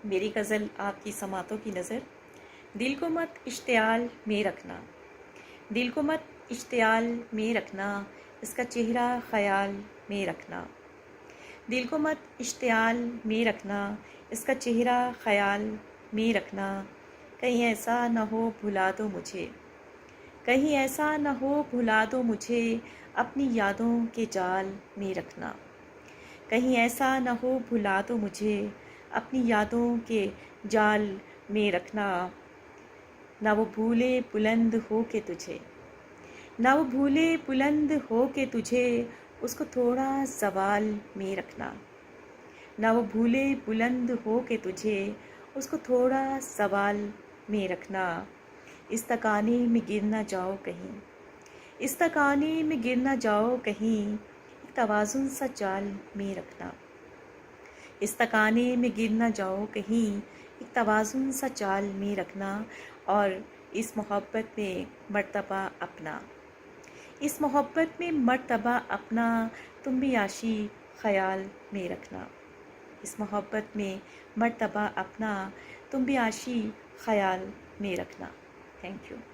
میری غزل آپ کی سماعتوں کی نظر۔ دل کو مت اشتعال میں رکھنا، دل کو مت اشتعال میں رکھنا، اس کا چہرہ خیال میں رکھنا۔ دل کو مت اشتعال میں رکھنا، اس کا چہرہ خیال میں رکھنا۔ کہیں ایسا نہ ہو بھلا دو مجھے، کہیں ایسا نہ ہو بھلا دو مجھے، اپنی یادوں کے جال میں رکھنا۔ کہیں ایسا نہ ہو بھلا دو مجھے، اپنی یادوں کے جال میں رکھنا۔ نہ وہ بھولے بلند ہو کے تجھے، نہ وہ بھولے بلند ہو کے تجھے، اس کو تھوڑا زوال میں رکھنا۔ نہ وہ بھولے بلند ہو کے تجھے، اس کو تھوڑا زوال میں رکھنا۔ اس تکانے میں گر نہ جاؤ کہیں، اس تکانے میں گر نہ جاؤ کہیں، ایک توازن سا چال میں رکھنا۔ اس تکانے میں گر نہ جاؤ کہیں، ایک توازن سا چال میں رکھنا۔ اور اس محبت میں مرتبہ اپنا، اس محبت میں مرتبہ اپنا، تم بھی عاشی خیال میں رکھنا۔ اس محبت میں مرتبہ اپنا، تم بھی عاشی خیال میں رکھنا۔ Thank you.